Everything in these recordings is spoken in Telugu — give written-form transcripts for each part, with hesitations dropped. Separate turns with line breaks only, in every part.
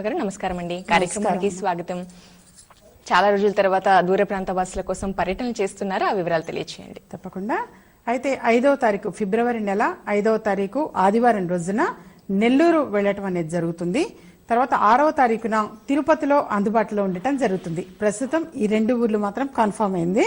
గారు నమస్కారం అండి. కార్యక్రమానికి స్వాగతం. చాలా రోజుల తర్వాత దూర ప్రాంత వాసుల కోసం పర్యటన చేస్తున్నారు, ఆ వివరాలు తెలియచేయండి.
తప్పకుండా. అయితే 5వ తారీఖు ఫిబ్రవరి నెల 5వ తారీఖు ఆదివారం రోజున నెల్లూరు వెళ్ళటం అనేది జరుగుతుంది. తర్వాత 6వ తారీఖున తిరుపతిలో అందుబాటులో ఉండటం జరుగుతుంది. ప్రస్తుతం ఈ 2 ఊర్లు మాత్రం కన్ఫర్మ్ అయింది.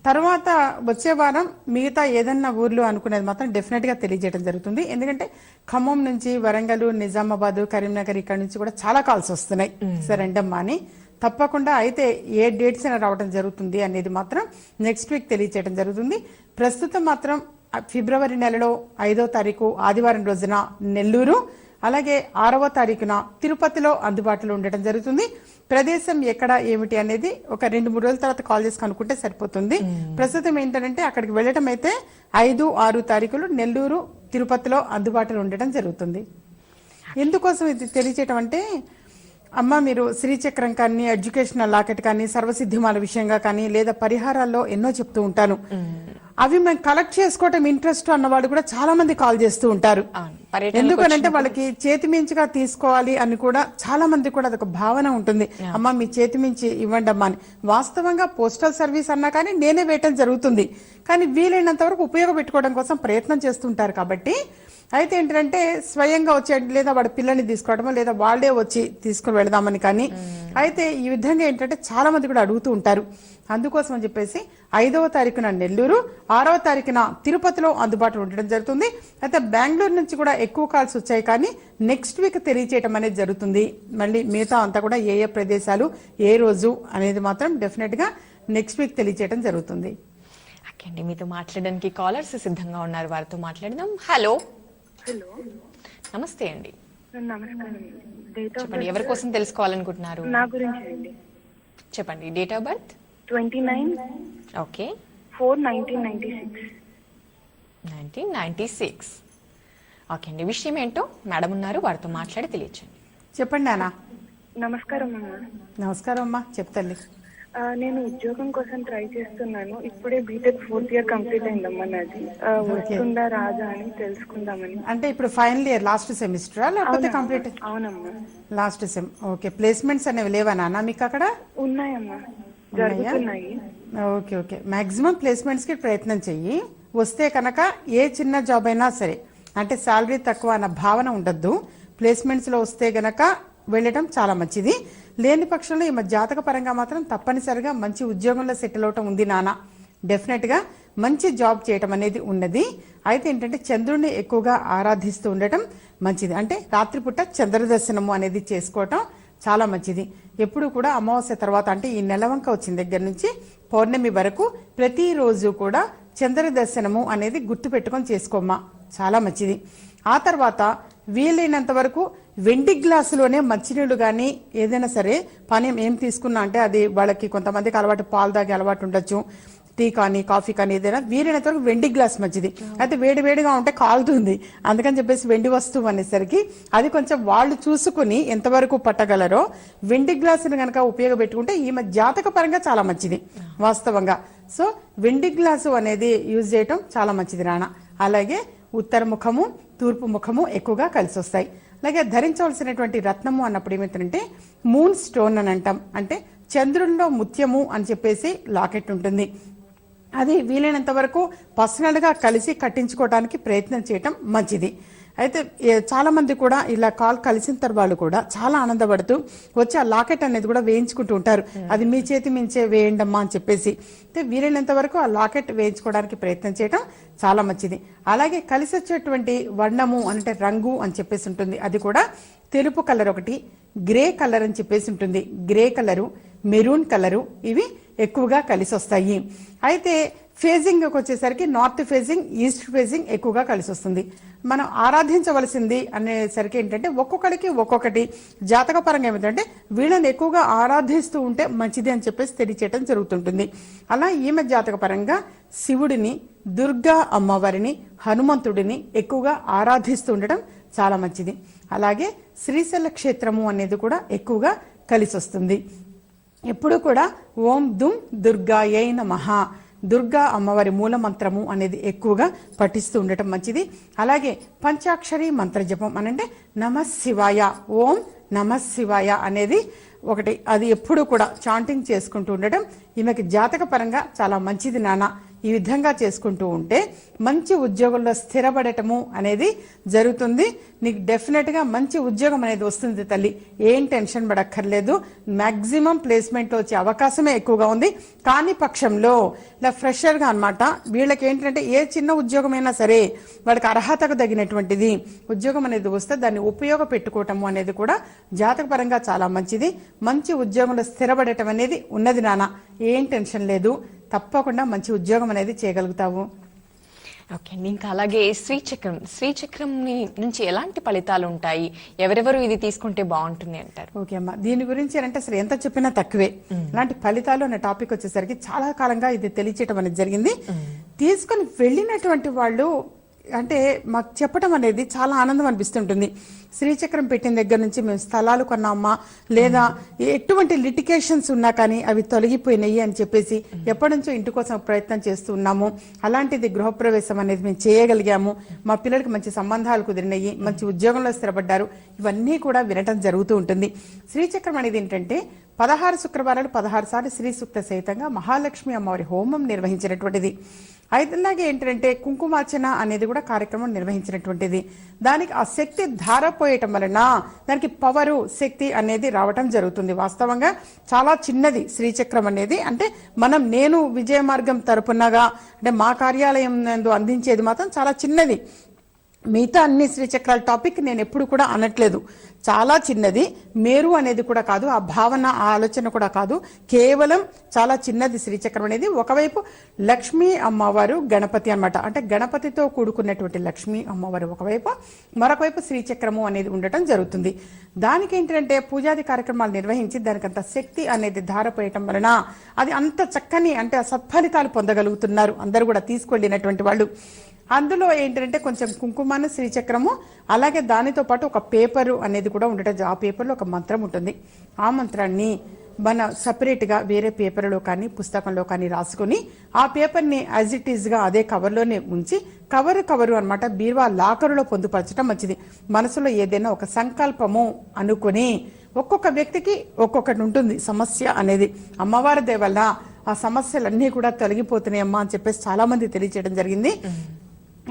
తర్వాత వచ్చే వారం మిగతా ఏదన్నా ఊర్లు అనుకునేది మాత్రం డెఫినెట్ గా తెలియజేయడం జరుగుతుంది. ఎందుకంటే ఖమ్మం నుంచి వరంగల్, నిజామాబాద్, కరీంనగర్ ఇక్కడ నుంచి కూడా చాలా కాల్స్ వస్తున్నాయి సార్ రెండమ్మా అని. తప్పకుండా అయితే ఏ డేట్స్ అయినా రావడం జరుగుతుంది అనేది మాత్రం నెక్స్ట్ వీక్ తెలియజేయడం జరుగుతుంది. ప్రస్తుతం మాత్రం ఫిబ్రవరి నెలలో 5వ తారీఖు ఆదివారం రోజున నెల్లూరు, అలాగే 6వ తారీఖున తిరుపతిలో అందుబాటులో ఉండటం జరుగుతుంది. ప్రదేశం ఎక్కడ ఏమిటి అనేది ఒక 2-3 రోజుల తర్వాత కాల్ చేసి కనుక్కుంటే సరిపోతుంది. ప్రస్తుతం ఏంటంటే అక్కడికి వెళ్ళటం అయితే 5, 6 తారీఖులు నెల్లూరు, తిరుపతిలో అందుబాటులో ఉండటం జరుగుతుంది. ఎందుకోసం ఇది తెలియచేయటం అంటే, అమ్మ మీరు శ్రీచక్రం కానీ, ఎడ్యుకేషనల్ లాకెట్ కానీ, సర్వసిద్ధిమాల విషయంగా కానీ, లేదా పరిహారాల్లో ఎన్నో చెప్తూ ఉంటాను. అవి మేము కలెక్ట్ చేసుకోవటం ఇంట్రెస్ట్ అన్నవాళ్ళు కూడా చాలా మంది కాల్ చేస్తూ ఉంటారు. ఎందుకనంటే వాళ్ళకి చేతి మించిగా తీసుకోవాలి అని కూడా చాలా మంది కూడా అదొక భావన ఉంటుంది. అమ్మ మీ చేతి మించి ఇవ్వండి అమ్మా అని. వాస్తవంగా పోస్టల్ సర్వీస్ అన్నా కానీ నేనే వేయటం జరుగుతుంది. కానీ వీలైనంత వరకు ఉపయోగపెట్టుకోవడం కోసం ప్రయత్నం చేస్తుంటారు. కాబట్టి అయితే ఏంటంటే స్వయంగా వచ్చే లేదా వాడి పిల్లని తీసుకోవడమో లేదా వాళ్ళే వచ్చి తీసుకుని వెళదామని కానీ అయితే ఈ విధంగా ఏంటంటే చాలా మంది కూడా అడుగుతూ ఉంటారు. అందుకోసం అని చెప్పేసి 5వ తారీఖున నెల్లూరు, 6వ తారీఖున తిరుపతిలో అందుబాటులో ఉండడం జరుగుతుంది. అయితే బెంగళూరు నుంచి కూడా ఎక్కువ కాల్స్ వచ్చాయి, కానీ నెక్స్ట్ వీక్ తెలియచేయటం అనేది జరుగుతుంది. మళ్ళీ మిగతా అంతా కూడా ఏ ఏ ప్రదేశాలు ఏ రోజు అనేది మాత్రం డెఫినెట్ గా నెక్స్ట్ వీక్ తెలియచేయటం జరుగుతుంది.
ఓకే అండి, మీతో మాట్లాడడానికి కాలర్స్ సిద్ధంగా ఉన్నారు, వారితో మాట్లాడదాం. హలో
హలో,
నమస్తే అండి.
నమస్కారం.
చెప్పండి, ఎవరి కోసం తెలుసుకోవాలనుకుంటున్నారు?
నా గురించి అండి.
చెప్పండి. Date of birth
29
okay
4 1996.
1996. Okay అండి, విషయం ఏంటో మేడం ఉన్నారు, వారితో మాట్లాడి తెలియచేయండి.
చెప్పండి నాన్న.
నమస్కారం అమ్మా.
నమస్కారం అమ్మా, చెప్తాండి.
నేను ఉద్యోగం కోసం ట్రై చేస్తున్నాను. ఇప్పుడే బీటెక్ 4th ఇయర్ కంప్లీట్ అయిందమ్మా నాది. వస్తుందా రాదా అని తెలుసుకుందామని.
అంటే ఇప్పుడు ఫైనల్ ఇయర్ లాస్ట్ సెమిస్టరా లేకపోతే కంప్లీట్?
అవునమ్మా,
లాస్ట్ సెమ్. ఓకే, ప్లేస్మెంట్స్ అనేవి లేవా నాన్న మీకు అక్కడ?
ఉన్నాయమ్మా, జరుగుతున్నాయి.
ఓకే ఓకే, మాక్సిమం ప్లేస్మెంట్స్ కి ప్రయత్నం చెయ్యి. వస్తే కనుక ఏ చిన్న జాబ్ అయినా సరే, అంటే శాలరీ తక్కువ అన్న భావన ఉండద్దు. ప్లేస్మెంట్స్ లో వస్తే గనక వెళ్ళటం చాలా మంచిది. లేని పక్షంలో ఈ జాతక పరంగా మాత్రం తప్పనిసరిగా మంచి ఉద్యోగంలో సెటిల్ అవటం ఉంది నాన్న. డెఫినెట్ గా మంచి జాబ్ చేయటం అనేది ఉన్నది. అయితే ఏంటంటే చంద్రుడిని ఎక్కువగా ఆరాధిస్తూ ఉండటం మంచిది. అంటే రాత్రిపూట చంద్ర దర్శనము అనేది చేసుకోవటం చాలా మంచిది. ఎప్పుడు కూడా అమావాస్య తర్వాత, అంటే ఈ నెలవంక వచ్చిన దగ్గర నుంచి పౌర్ణమి వరకు ప్రతిరోజు కూడా చంద్ర దర్శనము అనేది గుర్తు పెట్టుకొని చేసుకోమ్మా, చాలా మంచిది. ఆ తర్వాత వీలైనంత వరకు వెండి గ్లాసులోనే మంచినీళ్ళు కానీ ఏదైనా సరే పానీయం ఏం తీసుకున్నా, అంటే అది వాళ్ళకి కొంతమందికి అలవాటు పాలు తాగే అలవాటు ఉండొచ్చు, టీ కానీ కాఫీ కానీ ఏదైనా, వీలైనంత వరకు వెండి గ్లాస్ మంచిది. అయితే వేడి వేడిగా ఉంటే కాలుతుంది, అందుకని చెప్పేసి వెండి వస్తువు అనేసరికి అది కొంచెం వాళ్ళు చూసుకుని ఎంతవరకు పట్టగలరో వెండి గ్లాసుని కనుక ఉపయోగపెట్టుకుంటే ఈమె జాతక పరంగా చాలా మంచిది వాస్తవంగా. సో వెండి గ్లాసు అనేది యూజ్ చేయటం చాలా మంచిది రాణ. అలాగే ఉత్తర ముఖము, తూర్పు ముఖము ఎక్కువగా కలిసి వస్తాయి. అలాగే ధరించవలసినటువంటి రత్నము అన్నప్పుడు ఏమిటంటే మూన్ స్టోన్ అని అంటాం, అంటే చంద్రుల్లో ముత్యము అని చెప్పేసి లాకెట్ ఉంటుంది. అది వీలైనంత వరకు పర్సనల్ గా కలిసి కట్టించుకోవడానికి ప్రయత్నం చేయటం మంచిది. అయితే చాలా మంది కూడా ఇలా కాల్ కలిసిన తర్వాత కూడా చాలా ఆనందపడుతూ వచ్చి ఆ లాకెట్ అనేది కూడా వేయించుకుంటూ ఉంటారు. అది మీ చేతి మించే వేయండమ్మా అని చెప్పేసి. అయితే వీలైనంత వరకు ఆ లాకెట్ వేయించుకోవడానికి ప్రయత్నం చేయటం చాలా మంచిది. అలాగే కలిసి వచ్చేటువంటి వర్ణము అంటే రంగు అని చెప్పేసి ఉంటుంది. అది కూడా తెలుపు కలర్ ఒకటి, గ్రే కలర్ అని చెప్పేసి ఉంటుంది. గ్రే కలరు, మెరూన్ కలరు, ఇవి ఎక్కువగా కలిసి వస్తాయి. అయితే ఫేజింగ్ వచ్చేసరికి నార్త్ ఫేజింగ్, ఈస్ట్ ఫేజింగ్ ఎక్కువగా కలిసి వస్తుంది. మనం ఆరాధించవలసింది అనేసరికి ఏంటంటే ఒక్కొక్కరికి ఒక్కొక్కటి జాతక పరంగా ఏమిటంటే వీళ్ళని ఎక్కువగా ఆరాధిస్తూ ఉంటే మంచిది అని చెప్పేసి తెలియచేయటం జరుగుతుంటుంది. అలా ఈమె జాతక పరంగా శివుడిని, దుర్గా అమ్మవారిని, హనుమంతుడిని ఎక్కువగా ఆరాధిస్తూ ఉండటం చాలా మంచిది. అలాగే శ్రీశైల క్షేత్రము అనేది కూడా ఎక్కువగా కలిసి వస్తుంది. ఎప్పుడు కూడా ఓం దుమ్ దుర్గాయై నమః, దుర్గా అమ్మవారి మూల మంత్రము అనేది ఎక్కువగా పఠిస్తూ ఉండటం మంచిది. అలాగే పంచాక్షరి మంత్ర జపం అనంటే నమ శివాయ, ఓం నమఃశివాయ అనేది ఒకటి, అది ఎప్పుడు కూడా చాంటింగ్ చేసుకుంటూ ఉండటం ఈమెకి జాతక పరంగా చాలా మంచిది నాన్న. ఈ విధంగా చేసుకుంటూ ఉంటే మంచి ఉద్యోగంలో స్థిరపడటము అనేది జరుగుతుంది. నీకు డెఫినెట్ గా మంచి ఉద్యోగం అనేది వస్తుంది తల్లి, ఏం టెన్షన్ పడక్కర్లేదు. మాక్సిమం ప్లేస్మెంట్ వచ్చే అవకాశమే ఎక్కువగా ఉంది. కాని పక్షంలో ఇలా ఫ్రెషర్ గా అనమాట, వీళ్ళకి ఏంటంటే ఏ చిన్న ఉద్యోగమైనా సరే వాళ్ళకి అర్హతకు తగినటువంటిది ఉద్యోగం అనేది వస్తే దాన్ని ఉపయోగపెట్టుకోవటము అనేది కూడా జాతక పరంగా చాలా మంచిది. మంచి ఉద్యోగంలో స్థిరపడటం అనేది ఉన్నది నాన్న, ఏం టెన్షన్ లేదు. తప్పకుండా మంచి ఉద్యోగం అనేది చేయగలుగుతావు.
ఓకే అండి, ఇంకా అలాగే శ్రీచక్రం నుంచి ఎలాంటి ఫలితాలు ఉంటాయి, ఎవరెవరు ఇది తీసుకుంటే బాగుంటుంది అంటారు?
ఓకే అమ్మా, దీని గురించి అంటే అసలు ఎంత చెప్పినా తక్కువే. ఇలాంటి ఫలితాలు అనే టాపిక్ వచ్చేసరికి చాలా కాలంగా ఇది తెలియచేయడం అనేది జరిగింది. తీసుకుని వెళ్ళినటువంటి వాళ్ళు అంటే మాకు చెప్పడం అనేది చాలా ఆనందం అనిపిస్తుంటుంది. శ్రీచక్రం పెట్టిన దగ్గర నుంచి మేము స్థలాలు కొన్నామా, లేదా ఎటువంటి లిటికేషన్స్ ఉన్నా కానీ అవి తొలగిపోయినాయి అని చెప్పేసి ఎప్పటి నుంచో ఇంటి కోసం ప్రయత్నం చేస్తూ ఉన్నాము. అలాంటిది గృహప్రవేశం అనేది మేము చేయగలిగాము. మా పిల్లలకి మంచి సంబంధాలు కుదిరినాయి, మంచి ఉద్యోగంలో స్థిరపడ్డారు. ఇవన్నీ కూడా వినటం జరుగుతూ ఉంటుంది. శ్రీచక్రం అనేది ఏంటంటే 16 శుక్రవారాలు 16 సార్లు శ్రీ సూక్త సహితంగా మహాలక్ష్మి అమ్మవారి హోమం నిర్వహించినటువంటిది. అలాగే ఏంటంటే కుంకుమార్చన అనేది కూడా కార్యక్రమం నిర్వహించినటువంటిది. దానికి ఆ శక్తి ధారపోయటం వలన దానికి పవరు శక్తి అనేది రావటం జరుగుతుంది. వాస్తవంగా చాలా చిన్నది శ్రీచక్రం అనేది. అంటే నేను విజయ మార్గం తరపునగా అంటే మా కార్యాలయం నందు అందించేది మాత్రం చాలా చిన్నది. మిగతా అన్ని శ్రీచక్రాల టాపిక్ నేను ఎప్పుడు కూడా అనట్లేదు, చాలా చిన్నది. మేరు అనేది కూడా కాదు, ఆ భావన ఆ ఆలోచన కూడా కాదు, కేవలం చాలా చిన్నది శ్రీచక్రం అనేది. ఒకవైపు లక్ష్మీ అమ్మవారు గణపతి అన్నమాట, అంటే గణపతితో కూడుకున్నటువంటి లక్ష్మీ అమ్మవారు ఒకవైపు, మరొక వైపు శ్రీచక్రము అనేది ఉండటం జరుగుతుంది. దానికి ఏంటంటే పూజాది కార్యక్రమాలు నిర్వహించి దానికంత శక్తి అనేది ధారపోయటం వలన అది అంత చక్కని అంటే సత్ఫలితాలు పొందగలుగుతున్నారు అందరూ కూడా తీసుకెళ్ళినటువంటి వాళ్ళు. అందులో ఏంటంటే కొంచెం కుంకుమాను శ్రీచక్రము, అలాగే దానితో పాటు ఒక పేపరు అనేది కూడా ఉండటం. ఆ పేపర్లో ఒక మంత్రం ఉంటుంది. ఆ మంత్రాన్ని మన సపరేట్గా వేరే పేపర్లో కానీ పుస్తకంలో కానీ రాసుకుని ఆ పేపర్ని యాజ్ ఇట్ ఈజ్గా అదే కవర్లోనే ఉంచి కవరు అనమాట బీరువా లాకరులో పొందుపరచడం మంచిది. మనసులో ఏదైనా ఒక సంకల్పము అనుకుని, ఒక్కొక్క వ్యక్తికి ఒక్కొక్కటి ఉంటుంది సమస్య అనేది. అమ్మవారి దయ వల్ల ఆ సమస్యలన్నీ కూడా తొలగిపోతున్నాయమ్మా అని చెప్పేసి చాలా మంది తెలియజేయడం జరిగింది.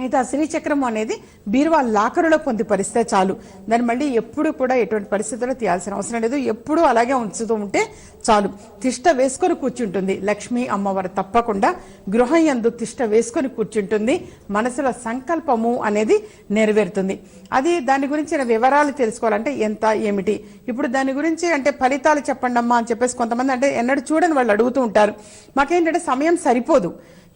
అయితే ఆ శ్రీచక్రం అనేది బీరువా లాకరులో పొందుపరిస్తే చాలు. దాన్ని మళ్ళీ ఎప్పుడు కూడా ఎటువంటి పరిస్థితుల్లో తీయాల్సిన అవసరం లేదు, ఎప్పుడు అలాగే ఉంచుతూ ఉంటే చాలు. తిష్ట వేసుకొని కూర్చుంటుంది లక్ష్మీ అమ్మవారు, తప్పకుండా గృహం యందు తిష్ట వేసుకొని కూర్చుంటుంది. మనసులో సంకల్పము అనేది నెరవేరుతుంది. అది దాని గురించిన వివరాలు తెలుసుకోవాలంటే ఎంత ఏమిటి, ఇప్పుడు దాని గురించి అంటే ఫలితాలు చెప్పండి అమ్మా అని చెప్పేసి కొంతమంది అంటే ఎన్నడూ చూడని వాళ్ళు అడుగుతూ ఉంటారు. మాకేంటంటే సమయం సరిపోదు.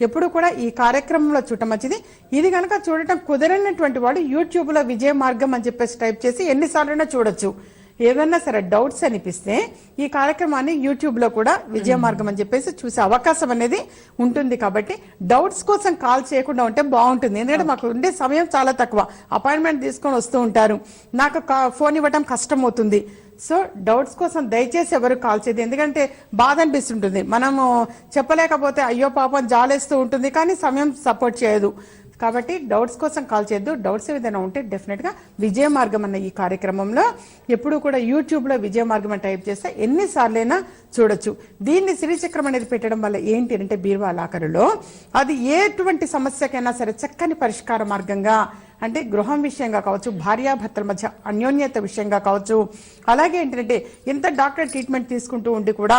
ఎప్పుడు కూడా ఈ కార్యక్రమంలో చూడటం మంచిది. ఇది కనుక చూడటం కుదరనటువంటి వాడు యూట్యూబ్ లో విజయ మార్గం అని చెప్పేసి టైప్ చేసి ఎన్నిసార్లైనా చూడొచ్చు. ఏదన్నా సరే డౌట్స్ అనిపిస్తే ఈ కార్యక్రమాన్ని యూట్యూబ్ లో కూడా విజయ మార్గం అని చెప్పేసి చూసే అవకాశం అనేది ఉంటుంది. కాబట్టి డౌట్స్ కోసం కాల్ చేయకుండా ఉంటే బాగుంటుంది. ఎందుకంటే మాకు ఉండే సమయం చాలా తక్కువ, అపాయింట్మెంట్ తీసుకొని వస్తూ ఉంటారు, నాకు ఫోన్ ఇవ్వటం కష్టం అవుతుంది. సో డౌట్స్ కోసం దయచేసి ఎవరు కాల్ చేయదు. ఎందుకంటే బాధ అనిపిస్తుంటుంది, మనము చెప్పలేకపోతే అయ్యో పాపం జాలేస్తూ ఉంటుంది, కానీ సమయం సపోర్ట్ చేయదు. కాబట్టి డౌట్స్ కోసం కాల్ చేయొద్దు. డౌట్స్ ఏదైనా ఉంటే డెఫినెట్ గా విజయ మార్గం అన్న ఈ కార్యక్రమంలో ఎప్పుడు కూడా యూట్యూబ్ లో విజయ మార్గం అని టైప్ చేస్తే ఎన్నిసార్లైనా చూడొచ్చు. దీన్ని శ్రీచక్రం అనేది పెట్టడం వల్ల ఏంటి అంటే బీరువా లాకరులో అది ఎటువంటి సమస్యకైనా సరే చక్కని పరిష్కార మార్గంగా, అంటే గృహం విషయంగా కావచ్చు, భార్యాభర్తల మధ్య అన్యోన్యత విషయంగా కావచ్చు, అలాగే ఏంటంటే ఎంత డాక్టర్ ట్రీట్మెంట్ తీసుకుంటూ ఉండి కూడా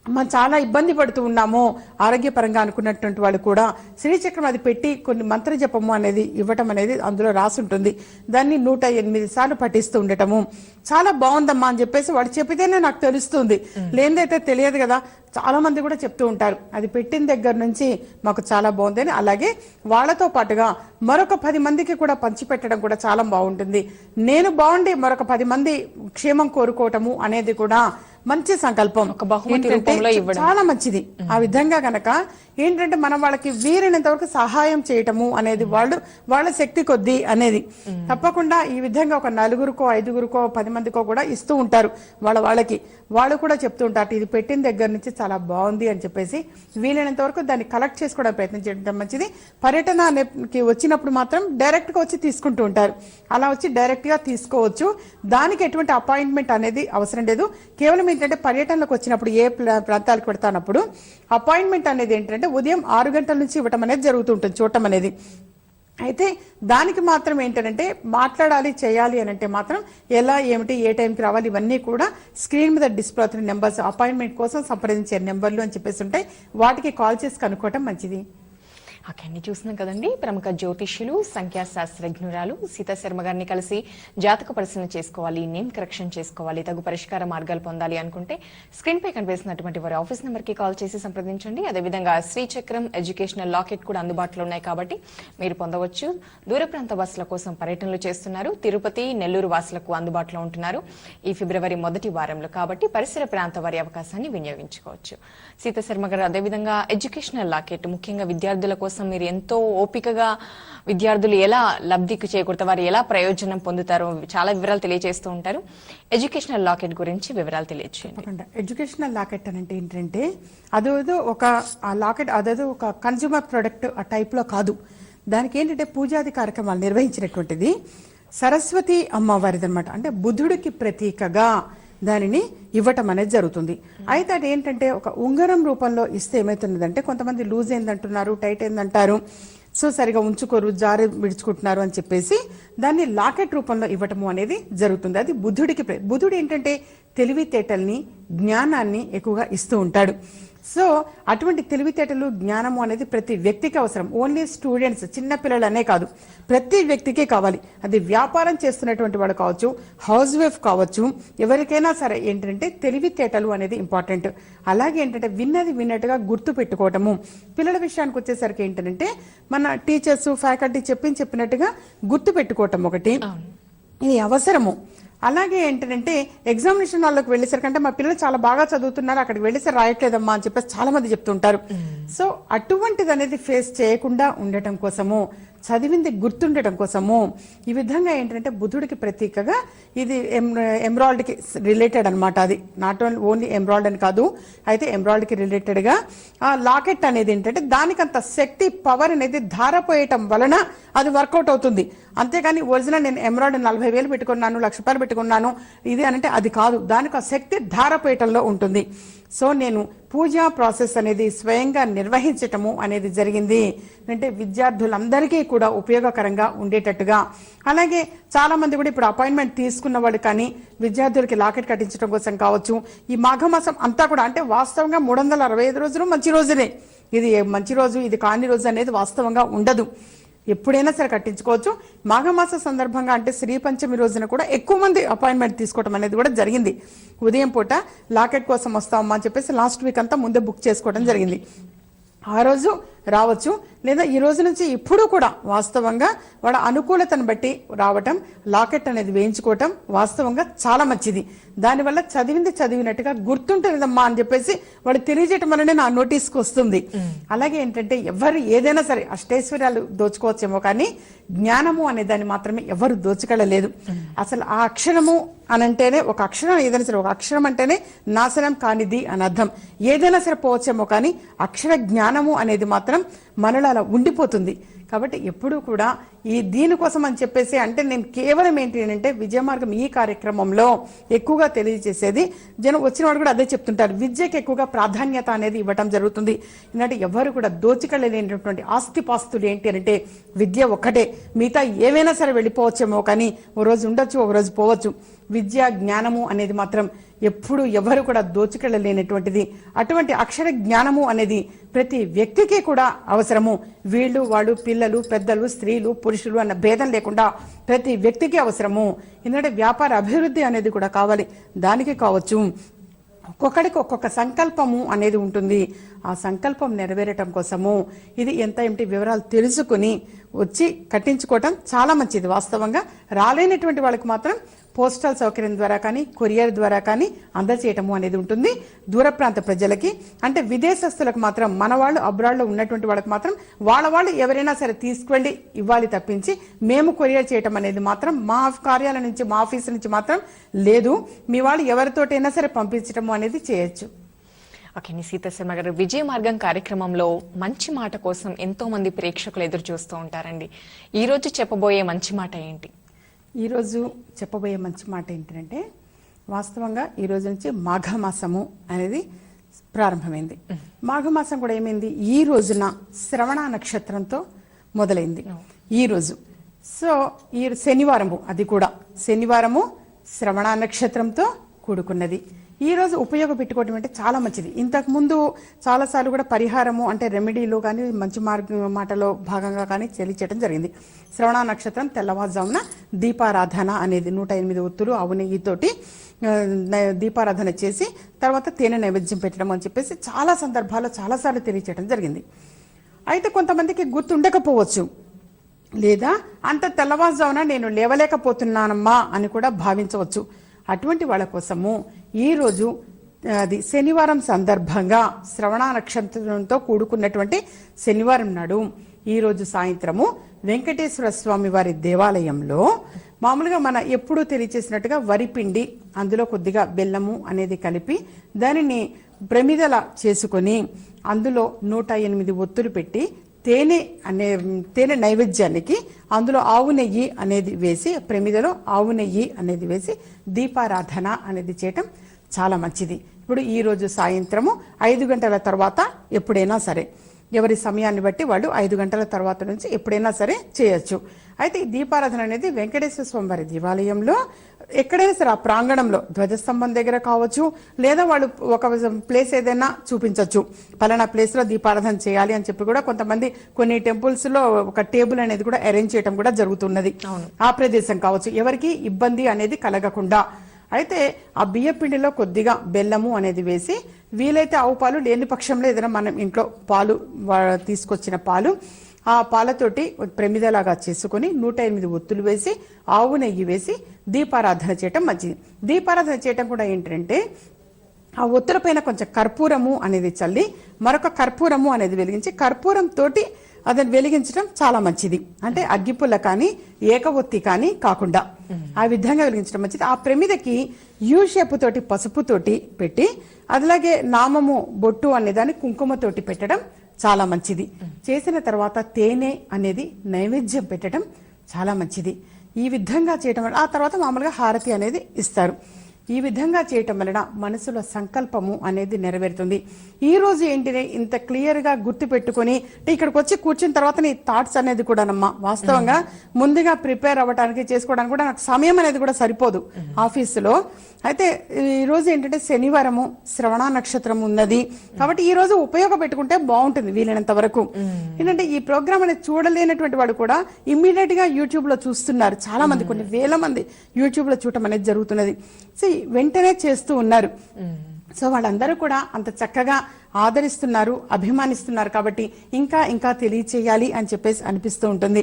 మనం చాలా ఇబ్బంది పడుతూ ఉన్నాము ఆరోగ్యపరంగా అనుకున్నటువంటి వాళ్ళు కూడా శ్రీచక్రం అది పెట్టి కొన్ని మంత్ర జపము అనేది ఇవ్వటం అనేది అందులో రాసి ఉంటుంది. దాన్ని 108 సార్లు పఠిస్తూ ఉండటము చాలా బాగుందమ్మా అని చెప్పేసి వాడు చెప్పితేనే నాకు తెలుస్తుంది, లేనిదైతే తెలియదు కదా. చాలా మంది కూడా చెప్తూ ఉంటారు అది పెట్టిన దగ్గర నుంచి మాకు చాలా బాగుందని. అలాగే వాళ్ళతో పాటుగా మరొక 10 మందికి కూడా పంచిపెట్టడం కూడా చాలా బాగుంటుంది. నేను బాగుండి మరొక 10 మంది క్షేమం కోరుకోవటము అనేది కూడా మంచి సంకల్పం
ఒక బహుమతి
ఏంటంటే
రూపంలో ఇవ్వడం.
చాలా మంచిది. ఆ విధంగా గనక ఏంటంటే మనం వాళ్ళకి వీలైనంత వరకు సహాయం చేయటము అనేది వాళ్ళ శక్తి కొద్దీ అనేది తప్పకుండా ఈ విధంగా ఒక 4గురికో 5గురికో 10 మందికో కూడా ఇస్తూ ఉంటారు. వాళ్ళకి వాళ్ళు కూడా చెప్తూ ఉంటారు ఇది పెట్టిన దగ్గర నుంచి చాలా బాగుంది అని చెప్పేసి వీలైనంత వరకు దాన్ని కలెక్ట్ చేసుకోవడం ప్రయత్నం చేయడం మంచిది. పర్యటనకి వచ్చినప్పుడు మాత్రం డైరెక్ట్ గా వచ్చి తీసుకుంటూ ఉంటారు. అలా వచ్చి డైరెక్ట్ గా తీసుకోవచ్చు. దానికి ఎటువంటి అపాయింట్మెంట్ అనేది అవసరం లేదు. కేవలం ఏంటంటే పర్యటనలకు వచ్చినప్పుడు ఏ ప్రాంతాలకు పెడతానప్పుడు అపాయింట్మెంట్ అనేది ఏంటంటే ఉదయం 6 గంటల నుంచి ఇవ్వటం అనేది జరుగుతుంటుంది చూడటం అనేది. అయితే దానికి మాత్రం ఏంటంటే మాట్లాడాలి చేయాలి అని అంటే మాత్రం ఎలా ఏమిటి ఏ టైంకి రావాలి ఇవన్నీ కూడా స్క్రీన్ మీద డిస్ప్లే అవుతున్న నెంబర్స్ అపాయింట్మెంట్ కోసం సంప్రదించే నెంబర్లు అని చెప్పేసి ఉంటాయి. వాటికి కాల్ చేసి కనుక్కోవటం మంచిది.
ఓకే అండి, చూస్తున్నాం కదండి. ప్రముఖ జ్యోతిష్యులు సంఖ్యాశాస్త్రజ్ఞురాలు సీతా శర్మ గారిని కలిసి జాతక పరిశీలన చేసుకోవాలి, నేమ్ కరెక్షన్ చేసుకోవాలి, తగు పరిష్కార మార్గాలు పొందాలి అనుకుంటే స్క్రీన్ పై కనిపిస్తున్నటువంటి వారి ఆఫీస్ నెంబర్ కి కాల్ చేసి సంప్రదించండి. అదేవిధంగా శ్రీచక్రం ఎడ్యుకేషనల్ లాకెట్ కూడా అందుబాటులో ఉన్నాయి కాబట్టి మీరు పొందవచ్చు. దూర ప్రాంత వాసుల కోసం పర్యటనలు చేస్తున్నారు. తిరుపతి, నెల్లూరు వాసులకు అందుబాటులో ఉంటున్నారు ఈ ఫిబ్రవరి మొదటి వారంలో కాబట్టి పరిసర ప్రాంత వారి అవకాశాన్ని వినియోగించుకోవచ్చు. సీతా శర్మ గారు అదేవిధంగా ఎడ్యుకేషనల్ లాకెట్ ముఖ్యంగా విద్యార్థుల కోసం మీరు ఎంతో ఓపికగా విద్యార్థులు ఎలా లబ్ధికి చేకూరుతారు, వారు ఎలా ప్రయోజనం పొందుతారో చాలా వివరాలు తెలియజేస్తూ ఉంటారు. ఎడ్యుకేషనల్ లాకెట్ గురించి వివరాలు తెలియజేయండి.
ఎడ్యుకేషనల్ లాకెట్ అంటే ఏంటంటే అదేదో ఒక లాకెట్ అదేదో ఒక కన్స్యూమర్ ప్రొడక్ట్ ఆ టైప్ లో కాదు. దానికి ఏంటంటే పూజాది కార్యక్రమాలు నిర్వహించినటువంటిది సరస్వతి అమ్మవారిది అనమాట. అంటే బుధుడికి ప్రతీకగా దానిని ఇవ్వటం అనేది జరుగుతుంది. అయితే అది ఏంటంటే ఒక ఉంగరం రూపంలో ఇస్తే ఏమైతున్నదంటే కొంతమంది లూజ్ అయిందంటున్నారు, టైట్ అయిందంటారు, సో సరిగా ఉంచుకోరు, జారి విడుచుకుంటున్నారు అని చెప్పేసి దాన్ని లాకెట్ రూపంలో ఇవ్వటము అనేది జరుగుతుంది. అది బుధుడు ఏంటంటే తెలివితేటల్ని జ్ఞానాన్ని ఎక్కువగా ఇస్తూ ఉంటాడు. సో అటువంటి తెలివితేటలు జ్ఞానము అనేది ప్రతి వ్యక్తికి అవసరం. ఓన్లీ స్టూడెంట్స్ చిన్న పిల్లలనే కాదు, ప్రతి వ్యక్తికి కావాలి. అది వ్యాపారం చేస్తున్నటువంటి వాడు కావచ్చు, హౌస్ వైఫ్ కావచ్చు, ఎవరికైనా సరే ఏంటంటే తెలివితేటలు అనేది ఇంపార్టెంట్. అలాగే ఏంటంటే విన్నది విన్నట్టుగా గుర్తు పెట్టుకోవటము. పిల్లల విషయానికి వచ్చేసరికి ఏంటంటే మన టీచర్స్ ఫ్యాకల్టీ చెప్పినట్టుగా గుర్తు పెట్టుకోవటం ఒకటి ఇది అవసరము. అలాగే ఏంటంటే ఎగ్జామినేషన్ హాల్లోకి వెళ్ళేసరికంటే మా పిల్లలు చాలా బాగా చదువుతున్నారు, అక్కడికి వెళ్ళేసరి రాయట్లేదమ్మా అని చెప్పేసి చాలా మంది చెప్తుంటారు. సో అటువంటిది అనేది ఫేస్ చేయకుండా ఉండటం కోసము, చదివింది గుర్తుండటం కోసము ఈ విధంగా ఏంటంటే బుధుడికి ప్రతీకగా ఇది ఎమ్రాయిడరీకి రిలేటెడ్ అనమాట. అది నాట్ ఓన్లీ ఎమ్రాయిడరీ అని కాదు, అయితే ఎమ్రాయిడరీకి రిలేటెడ్ గా ఆ లాకెట్ అనేది ఏంటంటే దానికంత శక్తి పవర్ అనేది ధారపోయటం వలన అది వర్కౌట్ అవుతుంది. అంతేగాని ఒరిజినల్ నేను ఎమ్రాయిడరీ 40,000 పెట్టుకున్నాను, ₹1,00,000 పెట్టుకున్నాను ఇది అంటే అది కాదు. దానికి ఆ శక్తి ధారపోయటంలో ఉంటుంది. సో నేను పూజా ప్రాసెస్ అనేది స్వయంగా నిర్వహించటము అనేది జరిగింది. అంటే విద్యార్థులందరికీ కూడా ఉపయోగకరంగా ఉండేటట్టుగా. అలాగే చాలా మంది కూడా ఇప్పుడు అపాయింట్మెంట్ తీసుకున్న వాళ్ళు కానీ విద్యార్థులకి లాకెట్ కట్టించడం కోసం కావచ్చు. ఈ మాఘమాసం అంతా కూడా అంటే వాస్తవంగా 365 రోజులు మంచి రోజులే. ఇది మంచి రోజు ఇది కాని రోజు అనేది వాస్తవంగా ఉండదు. ఎప్పుడైనా సరే కట్టించుకోవచ్చు. మాఘమాస సందర్భంగా అంటే శ్రీ పంచమి రోజున కూడా ఎక్కువ మంది అపాయింట్మెంట్ తీసుకోవడం అనేది కూడా జరిగింది. ఉదయం పూట లాకెట్ కోసం వస్తామమ్మా అని చెప్పేసి లాస్ట్ వీక్ అంతా ముందే బుక్ చేసుకోవడం జరిగింది. ఆ రోజు రావచ్చు, లేదా ఈ రోజు నుంచి ఇప్పుడు కూడా వాస్తవంగా వాళ్ళ అనుకూలతను బట్టి రావటం, లాకెట్ అనేది వేయించుకోవటం వాస్తవంగా చాలా మంచిది. దానివల్ల చదివింది చదివినట్టుగా గుర్తుంటుందమ్మా అని చెప్పేసి వాడు తెలియజేయటం వల్లనే నా నోటీస్కి వస్తుంది. అలాగే ఏంటంటే ఎవరు ఏదైనా సరే అష్టైశ్వర్యాలు దోచుకోవచ్చేమో కానీ జ్ఞానము అనే దాన్ని మాత్రమే ఎవరు దోచుకెళ్ళలేదు. అసలు ఆ అక్షరము అనంటేనే ఒక అక్షరం ఏదైనా సరే ఒక అక్షరం అంటేనే నాశనం కానిది అని అర్థం. ఏదైనా సరే పోవచ్చేమో కానీ అక్షర జ్ఞానము అనేది మాత్రం మనలో అలా ఉండిపోతుంది. కాబట్టి ఎప్పుడూ కూడా ఈ దీనికోసం అని చెప్పేసి అంటే నేను కేవలం ఏంటి అంటే విజయమార్గం ఈ కార్యక్రమంలో ఎక్కువగా తెలియజేసేది జనం వచ్చిన వాడు కూడా అదే చెప్తుంటారు, విద్యకు ఎక్కువగా ప్రాధాన్యత అనేది ఇవ్వటం జరుగుతుంది. ఎందుకంటే ఎవరు కూడా దోచికెళ్ళలేనటువంటి ఆస్తిపాస్తులు ఏంటి అంటే విద్య ఒక్కటే. మిగతా ఏవైనా సరే వెళ్ళిపోవచ్చేమో కానీ ఓ రోజు ఉండొచ్చు, ఒక రోజు పోవచ్చు. విద్య జ్ఞానము అనేది మాత్రం ఎప్పుడు ఎవరు కూడా దోచుకెళ్ళలేనటువంటిది. అటువంటి అక్షర జ్ఞానము అనేది ప్రతి వ్యక్తికి కూడా అవసరము. వీళ్ళు వాళ్ళు పిల్లలు పెద్దలు స్త్రీలు పురుషులు అన్న భేదం లేకుండా ప్రతి వ్యక్తికి అవసరము. ఎందుకంటే వ్యాపార అభివృద్ధి అనేది కూడా కావాలి, దానికి కావచ్చు. ఒక్కొక్కడికి ఒక్కొక్క సంకల్పము అనేది ఉంటుంది. ఆ సంకల్పం నెరవేరటం కోసము ఇది ఎంత ఏమిటి వివరాలు తెలుసుకుని వచ్చి కట్టించుకోవటం చాలా మంచిది. వాస్తవంగా రాలేనటువంటి వాళ్ళకి మాత్రం పోస్టల్ సౌకర్యం ద్వారా కానీ కొరియర్ ద్వారా కానీ అందజేయటము అనేది ఉంటుంది. దూర ప్రాంత ప్రజలకి అంటే విదేశస్తులకు మాత్రం, మన వాళ్ళు అబ్రాడ్లో ఉన్నటువంటి వాళ్ళకి మాత్రం వాళ్ళు ఎవరైనా సరే తీసుకువెళ్ళి ఇవ్వాలి తప్పించి మేము కొరియర్ చేయటం అనేది మాత్రం మా కార్యాలయం నుంచి, మా ఆఫీస్ నుంచి మాత్రం లేదు. మీ వాళ్ళు ఎవరితోటైనా సరే పంపించటము అనేది చేయొచ్చు.
ఓకే, సీతా శర్మ గారు, విజయ మార్గం కార్యక్రమంలో మంచి మాట కోసం ఎంతో మంది ప్రేక్షకులు ఎదురు చూస్తూ ఉంటారండి. ఈ రోజు చెప్పబోయే మంచి మాట ఏంటి?
ఈరోజు చెప్పబోయే మంచి మాట ఏంటంటే, వాస్తవంగా ఈ రోజు నుంచి మాఘమాసము అనేది ప్రారంభమైంది. మాఘమాసం కూడా ఏమైంది, ఈ రోజున శ్రవణ నక్షత్రంతో మొదలైంది ఈ రోజు. సో ఈ శనివారము, అది కూడా శనివారము శ్రవణ నక్షత్రంతో కూడుకున్నది. ఈ రోజు ఉపయోగపెట్టుకోవడం అంటే చాలా మంచిది. ఇంతకు ముందు చాలాసార్లు కూడా పరిహారము అంటే రెమెడీలో కానీ మంచి మాటలో భాగంగా కానీ తెలియచేయడం జరిగింది. శ్రవణ నక్షత్రం తెల్లవారుజామున దీపారాధన అనేది 108 ఒత్తులు ఆవు నెయ్యితోటి దీపారాధన చేసి తర్వాత తేనె నైవేద్యం పెట్టడం అని చెప్పేసి చాలా సందర్భాల్లో చాలాసార్లు తెలియచేయడం జరిగింది. అయితే కొంతమందికి గుర్తుండకపోవచ్చు, లేదా అంత తెల్లవారుజామున నేను లేవలేకపోతున్నానమ్మా అని కూడా భావించవచ్చు. అటువంటి వాళ్ళ కోసము ఈరోజు అది శనివారం సందర్భంగా శ్రవణ నక్షత్రంతో కూడుకున్నటువంటి శనివారం నాడు ఈరోజు సాయంత్రము వెంకటేశ్వర స్వామి వారి దేవాలయంలో మామూలుగా మన ఎప్పుడూ తెలియచేసినట్టుగా వరిపిండి, అందులో కొద్దిగా బెల్లము అనేది కలిపి దానిని ప్రమిదల చేసుకొని అందులో 108 ఒత్తులు పెట్టి తేనె నైవేద్యానికి అందులో ఆవు నెయ్యి అనేది వేసి, ప్రమిదలో ఆవు నెయ్యి అనేది వేసి దీపారాధన అనేది చేయటం చాలా మంచిది. ఇప్పుడు ఈ రోజు సాయంత్రము 5 గంటల తర్వాత ఎప్పుడైనా సరే, ఎవరి సమయాన్ని బట్టి వాళ్ళు 5 గంటల తర్వాత నుంచి ఎప్పుడైనా సరే చేయొచ్చు. అయితే ఈ దీపారాధన అనేది వెంకటేశ్వర స్వామి వారి దేవాలయంలో ఎక్కడైనా సరే ఆ ప్రాంగణంలో ధ్వజస్తంభం దగ్గర కావచ్చు, లేదా వాళ్ళు ఒక ప్లేస్ ఏదైనా చూపించవచ్చు, పలానా ప్లేస్ లో దీపారాధన చేయాలి అని చెప్పి కూడా కొంతమంది కొన్ని టెంపుల్స్ లో ఒక టేబుల్ అనేది కూడా అరేంజ్ చేయడం కూడా జరుగుతున్నది. ఆ ప్రదేశం కావచ్చు, ఎవరికి ఇబ్బంది అనేది కలగకుండా. అయితే ఆ బియ్యపిండిలో కొద్దిగా బెల్లము అనేది వేసి, వీలైతే ఆవు పాలు, లేని పక్షంలో ఏదైనా మనం ఇంట్లో పాలు తీసుకొచ్చిన పాలు, ఆ పాలతోటి ప్రమిదలాగా చేసుకుని 108 ఒత్తులు వేసి ఆవు నెయ్యి వేసి దీపారాధన చేయటం మంచిది. దీపారాధన చేయటం కూడా ఏంటంటే ఆ ఒత్తుల పైన కొంచెం కర్పూరము అనేది చల్లి మరొక కర్పూరము అనేది వెలిగించి, కర్పూరం తోటి అదని వెలిగించడం చాలా మంచిది. అంటే అగ్గిపుల్ల కానీ ఏకవొత్తి కానీ కాకుండా ఆ విధంగా వెలిగించడం మంచిది. ఆ ప్రమిదకి యూ షేప్ తోటి పసుపుతోటి పెట్టి, అదిలాగే నామము బొట్టు అనేదాన్ని కుంకుమతోటి పెట్టడం చాలా మంచిది. చేసిన తర్వాత తేనె అనేది నైవేద్యం పెట్టడం చాలా మంచిది. ఈ విధంగా చేయటం వల్ల ఆ తర్వాత మామూలుగా హారతి అనేది ఇస్తారు. ఈ విధంగా చేయటం వలన మనసులో సంకల్పము అనేది నెరవేరుతుంది. ఈ రోజు ఏంటినే ఇంత క్లియర్ గా గుర్తు పెట్టుకుని ఇక్కడికి వచ్చి కూర్చున్న తర్వాత నీ థాట్స్ అనేది కూడానమ్మా వాస్తవంగా ముందుగా ప్రిపేర్ అవ్వడానికి చేసుకోవడానికి కూడా నాకు సమయం అనేది కూడా సరిపోదు ఆఫీసులో. అయితే ఈ రోజు ఏంటంటే శనివారము శ్రవణ నక్షత్రం ఉన్నది కాబట్టి ఈ రోజు ఉపయోగపెట్టుకుంటే బాగుంటుంది వీలైనంత వరకు. ఏంటంటే ఈ ప్రోగ్రామ్ అనేది చూడలేనటువంటి వాడు కూడా ఇమ్మీడియట్ గా యూట్యూబ్ లో చూస్తున్నారు. చాలా మంది, కొన్ని వేల మంది యూట్యూబ్ లో చూడటం అనేది జరుగుతున్నది. సో వెంటనే చేస్తూ ఉన్నారు. సో వాళ్ళందరూ కూడా అంత చక్కగా ఆదరిస్తున్నారు, అభిమానిస్తున్నారు. కాబట్టి ఇంకా ఇంకా తెలియచేయాలి అని చెప్పేసి అనిపిస్తూ ఉంటుంది.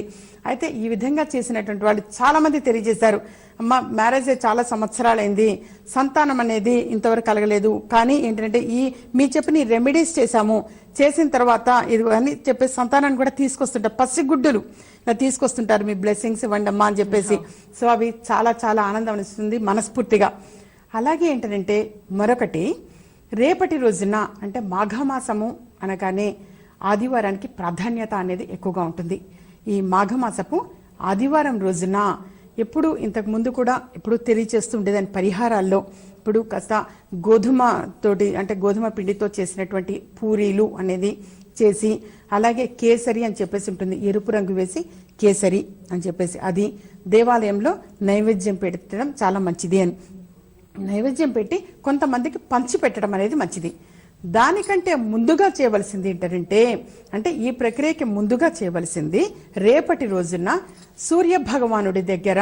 అయితే ఈ విధంగా చేసినటువంటి వాళ్ళు చాలా మంది తెలియజేశారు, అమ్మ మ్యారేజ్ చాలా సంవత్సరాలైంది, సంతానం అనేది ఇంతవరకు కలగలేదు, కానీ ఏంటంటే మీ చెప్పిన రెమెడీస్ చేశాము, చేసిన తర్వాత ఇది అని చెప్పేసి సంతానాన్ని కూడా తీసుకొస్తుంటారు, పసిగుడ్డులు తీసుకొస్తుంటారు, మీ బ్లెస్సింగ్స్ ఇవ్వండి అమ్మా అని చెప్పేసి. సో అవి చాలా చాలా ఆనందం అనిపిస్తుంది మనస్ఫూర్తిగా. అలాగే ఏంటంటే మరొకటి, రేపటి రోజున అంటే మాఘమాసము అనగానే ఆదివారానికి ప్రాధాన్యత అనేది ఎక్కువగా ఉంటుంది. ఈ మాఘమాసపు ఆదివారం రోజున ఎప్పుడు ఇంతకు ముందు కూడా ఎప్పుడు తెలియచేస్తూ ఉండేదాని పరిహారాల్లో ఇప్పుడు కాస్త గోధుమ తోటి అంటే గోధుమ పిండితో చేసినటువంటి పూరీలు అనేది చేసి, అలాగే కేసరి అని చెప్పేసి ఉంటుంది, ఎరుపు రంగు వేసి కేసరి అని చెప్పేసి అది దేవాలయంలో నైవేద్యం పెట్టడం చాలా మంచిది అని నైవేద్యం పెట్టి కొంతమందికి పంచి పెట్టడం అనేది మంచిది. దానికంటే ముందుగా చేయవలసింది ఏంటంటే, అంటే ఈ ప్రక్రియకి ముందుగా చేయవలసింది రేపటి రోజున సూర్య భగవానుడి దగ్గర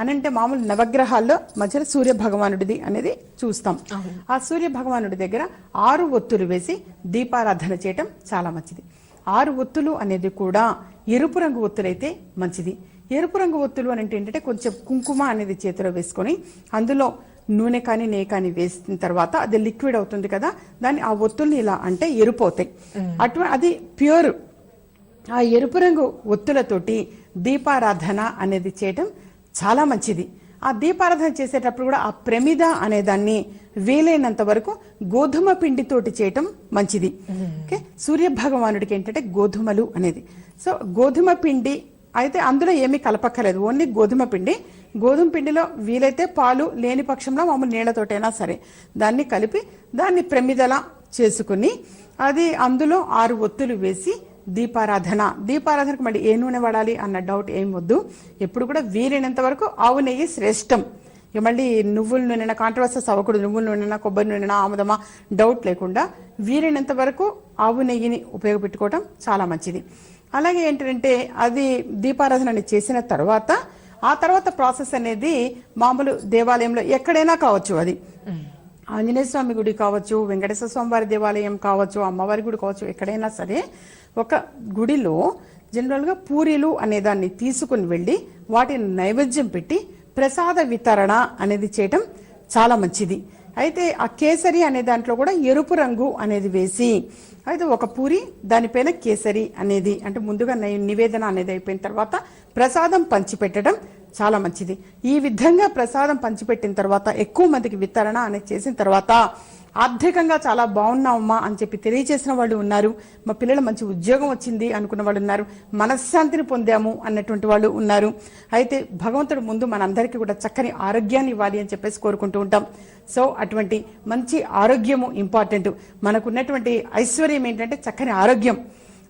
అనంటే మామూలు నవగ్రహాల్లో మధ్యలో సూర్య భగవానుడిది అనేది చూస్తాం. ఆ సూర్య భగవానుడి దగ్గర 6 ఒత్తులు వేసి దీపారాధన చేయటం చాలా మంచిది. 6 ఒత్తులు అనేది కూడా ఎరుపు రంగు ఒత్తులైతే మంచిది. ఎరుపు రంగు ఒత్తులు అని ఏంటంటే కొంచెం కుంకుమ అనేది చేతిలో వేసుకొని అందులో నూనె కానీ నెయ్యి కానీ వేసిన తర్వాత అది లిక్విడ్ అవుతుంది కదా, దాన్ని ఆ ఒత్తుల్ని ఇలా అంటే ఎరుపు అవుతాయి. అది ప్యూర్. ఆ ఎరుపు రంగు ఒత్తులతోటి దీపారాధన అనేది చేయటం చాలా మంచిది. ఆ దీపారాధన చేసేటప్పుడు కూడా ఆ ప్రమిద అనే దాన్ని వీలైనంత వరకు గోధుమ పిండితోటి చేయటం మంచిది. ఓకే, సూర్య భగవానుడికి ఏంటంటే గోధుమలు అనేది, సో గోధుమ పిండి అయితే అందులో ఏమీ కలపక్కర్లేదు, ఓన్లీ గోధుమ పిండి. గోధుమ పిండిలో వీలైతే పాలు లేని పక్షంలో మామూలు నీళ్లతోటైనా సరే దాన్ని కలిపి దాన్ని ప్రమిదలా చేసుకుని అది అందులో 6 ఒత్తులు వేసి దీపారాధనకు మళ్ళీ ఏ నూనె వాడాలి అన్న డౌట్ ఏం వద్దు. ఎప్పుడు కూడా వీలైనంత వరకు ఆవు నెయ్యి శ్రేష్టం. ఇక మళ్ళీ నువ్వుల నూనె కాంట్రవర్సెస్ అవ్వకూడదు, నువ్వుల నూనె కొబ్బరి నూనె ఆముదమా డౌట్ లేకుండా వీలైనంత వరకు ఆవు నెయ్యిని ఉపయోగపెట్టుకోవటం చాలా మంచిది. అలాగే ఏంటంటే అది దీపారాధన చేసిన తర్వాత ఆ తర్వాత ప్రాసెస్ అనేది మామూలు దేవాలయంలో ఎక్కడైనా కావచ్చు, అది ఆంజనేయ స్వామి గుడి కావచ్చు, వెంకటేశ్వర స్వామి వారి దేవాలయం కావచ్చు, అమ్మవారి గుడి కావచ్చు, ఎక్కడైనా సరే ఒక గుడిలో జనరల్ గా పూరీలు అనే దాన్ని తీసుకుని వెళ్లి వాటిని నైవేద్యం పెట్టి ప్రసాద వితరణ అనేది చేయటం చాలా మంచిది. అయితే ఆ కేసరి అనే దాంట్లో కూడా ఎరుపు రంగు అనేది వేసి అయితే ఒక పూరి దానిపైన కేసరి అనేది అంటే ముందుగా నివేదన అనేది అయిపోయిన తర్వాత ప్రసాదం పంచిపెట్టడం చాలా మంచిది. ఈ విధంగా ప్రసాదం పంచిపెట్టిన తర్వాత ఎక్కువ మందికి వితరణ అనేది చేసిన తర్వాత ఆర్థికంగా చాలా బాగున్నామమ్మా అని చెప్పి తెలియజేసిన వాళ్ళు ఉన్నారు, మా పిల్లల మంచి ఉద్యోగం వచ్చింది అనుకున్న వాళ్ళు ఉన్నారు, మనశ్శాంతిని పొందాము అన్నటువంటి వాళ్ళు ఉన్నారు. అయితే భగవంతుడు ముందు మనందరికీ కూడా చక్కని ఆరోగ్యాన్ని ఇవ్వాలి అని చెప్పేసి కోరుకుంటూ ఉంటాం. సో అటువంటి మంచి ఆరోగ్యము ఇంపార్టెంట్. మనకున్నటువంటి ఐశ్వర్యం ఏంటంటే చక్కని ఆరోగ్యం.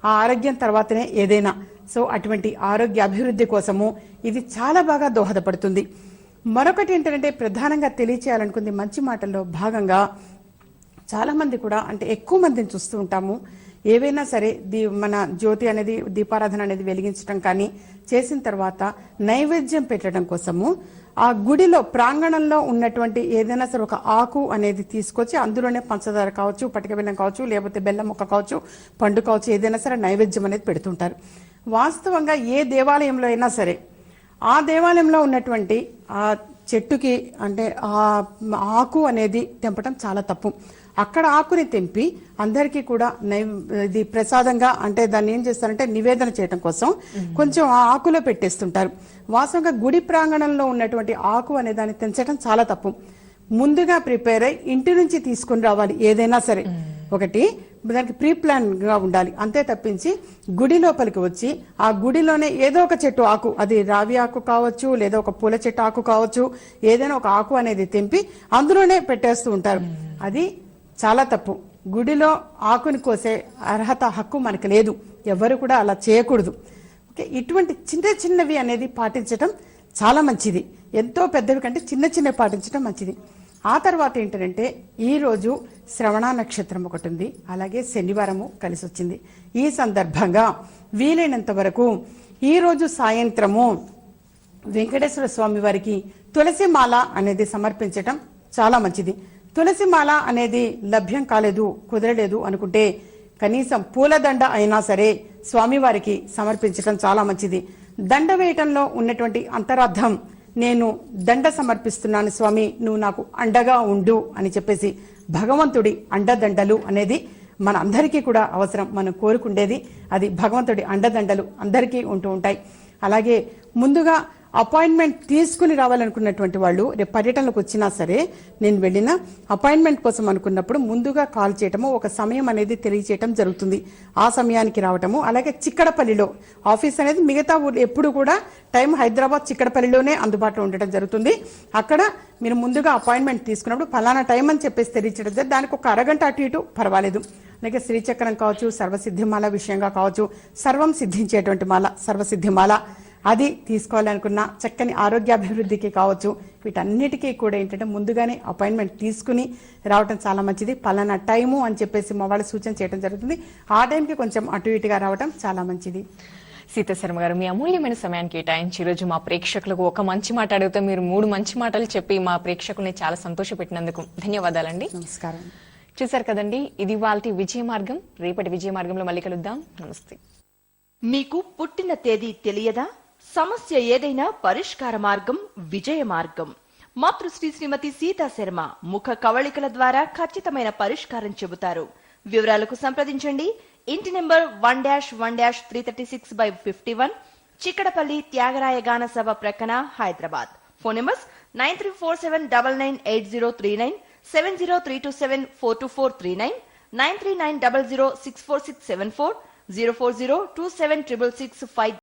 ఆ ఆరోగ్యం తర్వాతనే ఏదైనా. సో అటువంటి ఆరోగ్య అభివృద్ధి కోసము ఇది చాలా బాగా దోహదపడుతుంది. మరొకటి ఏంటంటే ప్రధానంగా తెలియచేయాలనుకుంది మంచి మాటల్లో భాగంగా చాలా మంది కూడా అంటే ఎక్కువ మందిని చూస్తూ ఉంటాము, ఏవైనా సరే మన జ్యోతి అనేది దీపారాధన అనేది వెలిగించడం కానీ చేసిన తర్వాత నైవేద్యం పెట్టడం కోసము ఆ గుడిలో ప్రాంగణంలో ఉన్నటువంటి ఏదైనా సరే ఒక ఆకు అనేది తీసుకొచ్చి అందులోనే పంచదార కావచ్చు, పటిక బెల్లం కావచ్చు, లేకపోతే బెల్లం ముక్క కావచ్చు, పండు కావచ్చు, ఏదైనా సరే నైవేద్యం అనేది పెడుతుంటారు. వాస్తవంగా ఏ దేవాలయంలో అయినా సరే ఆ దేవాలయంలో ఉన్నటువంటి ఆ చెట్టుకి అంటే ఆ ఆకు అనేది తెంపటం చాలా తప్పు. అక్కడ ఆకుని తెంపి అందరికీ కూడా ఇది ప్రసాదంగా అంటే దాన్ని ఏం చేస్తారంటే నివేదన చేయడం కోసం కొంచెం ఆ ఆకులో పెట్టేస్తుంటారు. వాస్తవంగా గుడి ప్రాంగణంలో ఉన్నటువంటి ఆకు అనే దాన్ని తెంచడం చాలా తప్పు. ముందుగా ప్రిపేర్ అయ్యి ఇంటి నుంచి తీసుకుని రావాలి ఏదైనా సరే. ఒకటి దానికి ప్రీ ప్లాన్ గా ఉండాలి, అంతే తప్పించి గుడి లోపలికి వచ్చి ఆ గుడిలోనే ఏదో ఒక చెట్టు ఆకు, అది రావి ఆకు కావచ్చు లేదా ఒక పూల చెట్టు ఆకు కావచ్చు, ఏదైనా ఒక ఆకు అనేది తెంపి అందులోనే పెట్టేస్తూ ఉంటారు. అది చాలా తప్పు. గుడిలో ఆకుని కోసే అర్హత హక్కు మనకు లేదు, ఎవరు కూడా అలా చేయకూడదు. ఓకే, ఇటువంటి చిన్న చిన్నవి అనేది పాటించడం చాలా మంచిది. ఎంతో పెద్దవి కంటే చిన్న చిన్నవి పాటించడం మంచిది. ఆ తర్వాత ఏంటంటే ఈ రోజు శ్రవణ నక్షత్రం ఒకటి ఉంది, అలాగే శనివారము కలిసి వచ్చింది. ఈ సందర్భంగా వీలైనంత వరకు ఈ రోజు సాయంత్రము వెంకటేశ్వర స్వామి వారికి తులసి మాల అనేది సమర్పించటం చాలా మంచిది. తులసి మాల అనేది లభ్యం కాలేదు, కుదరలేదు అనుకుంటే కనీసం పూలదండ అయినా సరే స్వామివారికి సమర్పించటం చాలా మంచిది. దండ వేయటంలో ఉన్నటువంటి అంతరార్థం, నేను దండ సమర్పిస్తున్నాను స్వామి, నువ్వు నాకు అండగా ఉండు అని చెప్పేసి భగవంతుడి అండదండలు అనేది మన అందరికీ కూడా అవసరం. మనం కోరుకుండేది అది భగవంతుడి అండదండలు అందరికీ ఉంటూ ఉంటాయి. అలాగే ముందుగా అపాయింట్మెంట్ తీసుకుని రావాలనుకున్నటువంటి వాళ్ళు రేపు పర్యటనకు వచ్చినా సరే నేను వెళ్ళిన అపాయింట్మెంట్ కోసం అనుకున్నప్పుడు ముందుగా కాల్ చేయటము, ఒక సమయం అనేది తెలియచేయటం జరుగుతుంది. ఆ సమయానికి రావటము. అలాగే చిక్కడపల్లిలో ఆఫీస్ అనేది మిగతా ఊరు ఎప్పుడు కూడా టైం హైదరాబాద్ చిక్కడపల్లిలోనే అందుబాటులో ఉండటం జరుగుతుంది. అక్కడ మీరు ముందుగా అపాయింట్మెంట్ తీసుకున్నప్పుడు ఫలానా టైం అని చెప్పేసి తెలియచేయడం జరిగింది. దానికి ఒక అరగంట అటు ఇటు పర్వాలేదు. అలాగే శ్రీచక్రం కావచ్చు, సర్వసిద్ధిమాల విషయంగా కావచ్చు, సర్వం సిద్ధించేటువంటి మాల సర్వసిద్ధిమాల అది తీసుకోవాలనుకున్న చక్కని ఆరోగ్యాభివృద్ధికి కావచ్చు, వీటన్నిటికీ కూడా ఏంటంటే ముందుగానే అపాయింట్మెంట్ తీసుకుని రావటం చాలా మంచిది. పలానా టైము అని చెప్పేసి మా వాళ్ళు సూచన చేయడం జరుగుతుంది. ఆ టైంకి కొంచెం అటు ఇటుగా రావటం చాలా మంచిది.
సీతాశర్మ గారు, మీ అమూల్యమైన సమయాన్ని కేటాయించి ఈరోజు మా ప్రేక్షకులకు ఒక మంచి మాట అడిగితే మీరు 3 మంచి మాటలు చెప్పి మా ప్రేక్షకుల్ని చాలా సంతోషపెట్టినందుకు ధన్యవాదాలండి.
నమస్కారం.
చూశారు కదండి, ఇది వాల్టి విజయ మార్గం. రేపటి విజయ మార్గంలో మళ్ళీ కలుద్దాం. నమస్తే.
మీకు పుట్టిన తేదీ తెలియదా? సమస్య ఏదైనా పరిష్కార మార్గం విజయ మార్గం. మాతృశ్రీ శ్రీమతి సీతా శర్మ ముఖ కవళికల ద్వారా ఖచ్చితమైన పరిష్కారం చెబుతారు. వివరాలకు సంప్రదించండి. ఇంటి నెంబర్ 1-1-336/51, చిక్కడపల్లి త్యాగరాయ గాన సభ ప్రక్కన, హైదరాబాద్. Phone numbers 9347998039, 703274249, 93900646740, 040276665.